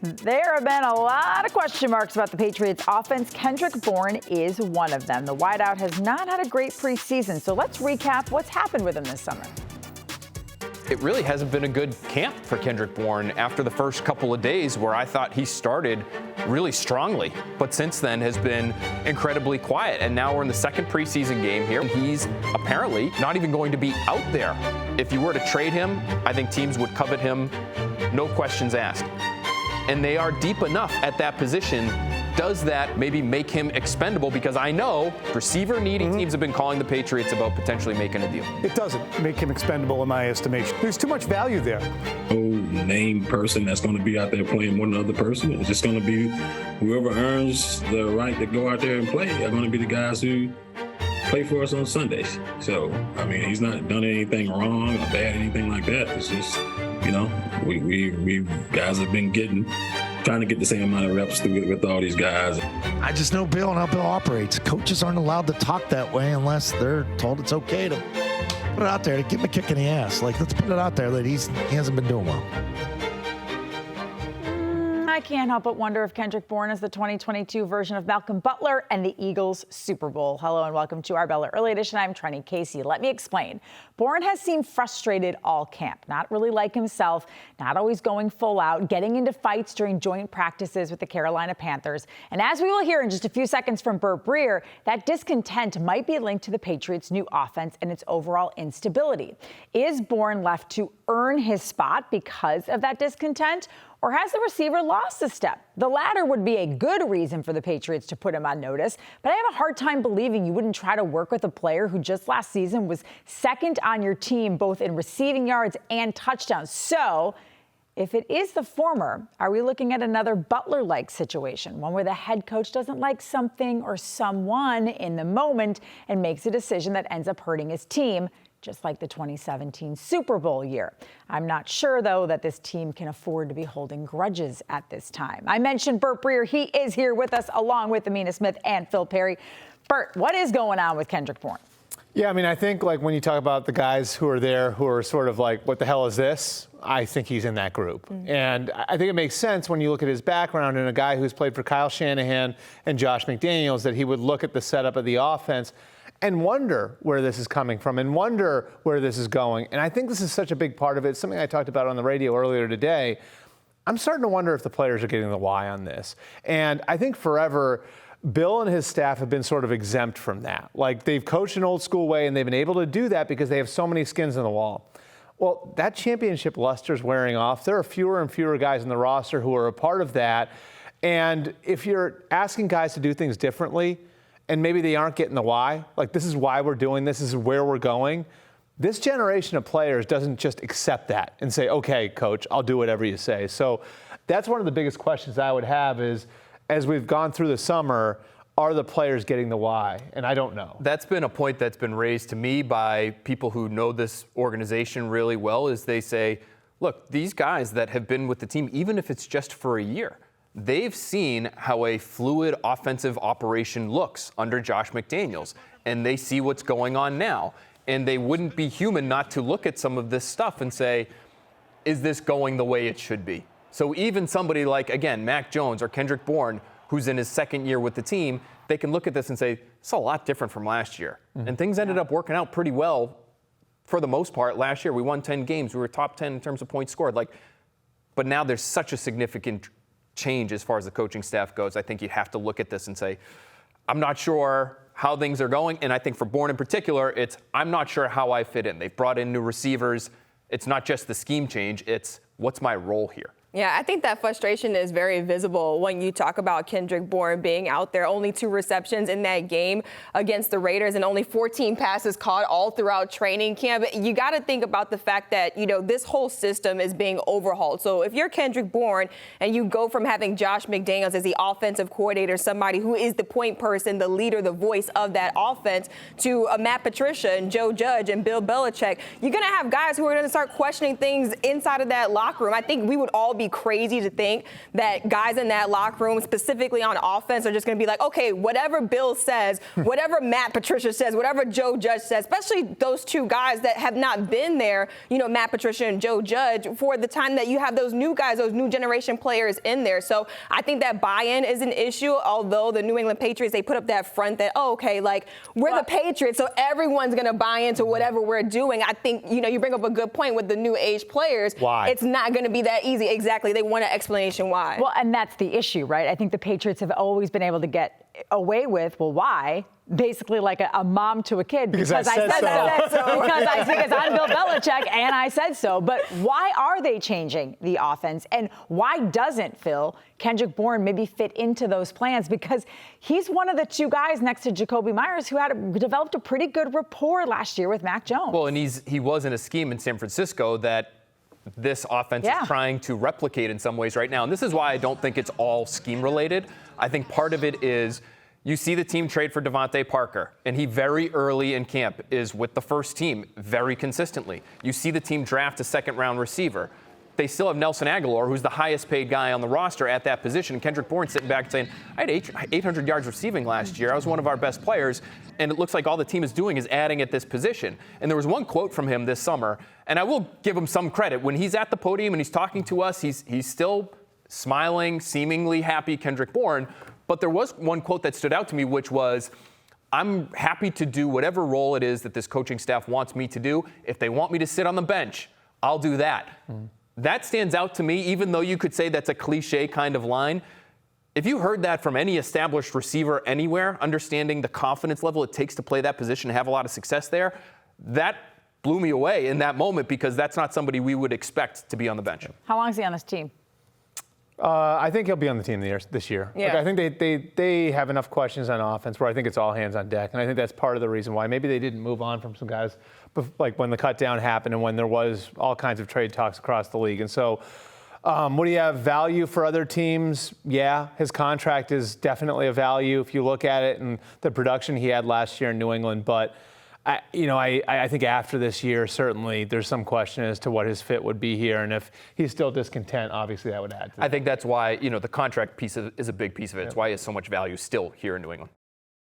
There have been a lot of question marks about the Patriots offense. Kendrick Bourne is one of them. The wideout has not had a great preseason, so let's recap what's happened with him this summer. It really hasn't been a good camp for Kendrick Bourne after the first couple of days where I thought he started really strongly, but since then has been incredibly quiet. And now we're in the second preseason game here, and he's apparently not even going to be out there. If you were to trade him, I think teams would covet him, no questions asked. And they are deep enough at that position. Does that maybe make him expendable? Because I know receiver-needy teams have been calling the Patriots about potentially making a deal. It doesn't make him expendable in my estimation. There's too much value there. No name person that's going to be out there playing one other person. It's just going to be whoever earns the right to go out there and play are going to be the guys who play for us on Sundays. So, I mean, he's not done anything wrong or bad, anything like that. It's just, you know, we guys have been trying to get the same amount of reps with all these guys. I just know Bill and how Bill operates. Coaches aren't allowed to talk that way unless they're told it's okay to put it out there, to give him a kick in the ass. Like, let's put it out there that he hasn't been doing well. I can't help but wonder if Kendrick Bourne is the 2022 version of Malcolm Butler and the Eagles' Super Bowl. Hello and welcome to our Bella Early Edition. I'm Trenni Casey. Let me explain. Bourne has seemed frustrated all camp, not really like himself, not always going full out, getting into fights during joint practices with the Carolina Panthers. And as we will hear in just a few seconds from Breer, that discontent might be linked to the Patriots' new offense and its overall instability. Is Bourne left to earn his spot because of that discontent? Or has the receiver lost a step? The latter would be a good reason for the Patriots to put him on notice, but I have a hard time believing you wouldn't try to work with a player who just last season was second on your team, both in receiving yards and touchdowns. So if it is the former, are we looking at another Butler-like situation, one where the head coach doesn't like something or someone in the moment and makes a decision that ends up hurting his team, just like the 2017 Super Bowl year? I'm not sure, though, that this team can afford to be holding grudges at this time. I mentioned Breer. He is here with us, along with Amina Smith and Phil Perry. Bert, what is going on with Kendrick Bourne? Yeah, I mean, I think, like, when you talk about the guys who are there who are sort of like, what the hell is this? I think he's in that group. And I think it makes sense when you look at his background and a guy who's played for Kyle Shanahan and Josh McDaniels that he would look at the setup of the offense and wonder where this is coming from and wonder where this is going. And I think this is such a big part of it. It's something I talked about on the radio earlier today. I'm starting to wonder if the players are getting the why on this. And I think forever, Bill and his staff have been sort of exempt from that. Like, they've coached an old school way and they've been able to do that because they have so many skins in the wall. Well, that championship luster is wearing off. There are fewer and fewer guys in the roster who are a part of that. And if you're asking guys to do things differently, and maybe they aren't getting the why, like, this is why we're doing this is where we're going, this generation of players doesn't just accept that and say, okay, coach, I'll do whatever you say. So that's one of the biggest questions I would have is, as we've gone through the summer, are the players getting the why? And I don't know. That's been a point that's been raised to me by people who know this organization really well, is they say, look, these guys that have been with the team, even if it's just for a year, they've seen how a fluid offensive operation looks under Josh McDaniels, and they see what's going on now. And they wouldn't be human not to look at some of this stuff and say, is this going the way it should be? So even somebody like, again, Mac Jones or Kendrick Bourne, who's in his second year with the team, they can look at this and say, it's a lot different from last year. And things ended up working out pretty well for the most part last year. We won 10 games. We were top 10 in terms of points scored. But now there's such a significant change as far as the coaching staff goes. I think you have to look at this and say, I'm not sure how things are going. And I think for Bourne in particular, it's, I'm not sure how I fit in. They've brought in new receivers. It's not just the scheme change. It's, what's my role here? Yeah, I think that frustration is very visible when you talk about Kendrick Bourne being out there. Only 2 receptions in that game against the Raiders and only 14 passes caught all throughout training camp. You got to think about the fact that, you know, this whole system is being overhauled. So if you're Kendrick Bourne and you go from having Josh McDaniels as the offensive coordinator, somebody who is the point person, the leader, the voice of that offense, to Matt Patricia and Joe Judge and Bill Belichick, you're going to have guys who are going to start questioning things inside of that locker room. I think we would all be crazy to think that guys in that locker room, specifically on offense, are just going to be like, okay, whatever Bill says, whatever Matt Patricia says, whatever Joe Judge says, especially those two guys that have not been there, Matt Patricia and Joe Judge, for the time that you have those new guys, those new generation players in there. So I think that buy-in is an issue, although the New England Patriots, they put up that front that, we're the Patriots, so everyone's going to buy into whatever we're doing. I think, you bring up a good point with the new age players. Why? It's not going to be that easy. Exactly. They want an explanation why. Well, and that's the issue, right? I think the Patriots have always been able to get away with, why? Basically like a mom to a kid because I said so. because I'm Bill Belichick and I said so. But why are they changing the offense? And why doesn't, Phil, Kendrick Bourne maybe fit into those plans? Because he's one of the two guys next to Jacoby Myers who developed a pretty good rapport last year with Mac Jones. Well, and he was in a scheme in San Francisco that this offense is trying to replicate in some ways right now. And this is why I don't think it's all scheme related. I think part of it is you see the team trade for Devontae Parker, and he very early in camp is with the first team very consistently. You see the team draft a second-round receiver. They still have Nelson Aguilar, who's the highest paid guy on the roster at that position. And Kendrick Bourne sitting back and saying, I had 800 yards receiving last year. I was one of our best players. And it looks like all the team is doing is adding at this position. And there was one quote from him this summer, and I will give him some credit. When he's at the podium and he's talking to us, he's still smiling, seemingly happy, Kendrick Bourne. But there was one quote that stood out to me, which was, I'm happy to do whatever role it is that this coaching staff wants me to do. If they want me to sit on the bench, I'll do that. That stands out to me, even though you could say that's a cliche kind of line. If you heard that from any established receiver anywhere, understanding the confidence level it takes to play that position and have a lot of success there, that blew me away in that moment because that's not somebody we would expect to be on the bench. How long is he on this team? I think he'll be on the team this year. Yeah. Like, I think they have enough questions on offense where I think it's all hands on deck. And I think that's part of the reason why maybe they didn't move on from some guys like when the cut down happened and when there was all kinds of trade talks across the league. And so would he have value for other teams? Yeah, his contract is definitely a value if you look at it and the production he had last year in New England. But I think after this year, certainly there's some question as to what his fit would be here. And if he's still discontent, obviously that would add to that. I think that's why, the contract piece is a big piece of it. It's why he has so much value still here in New England.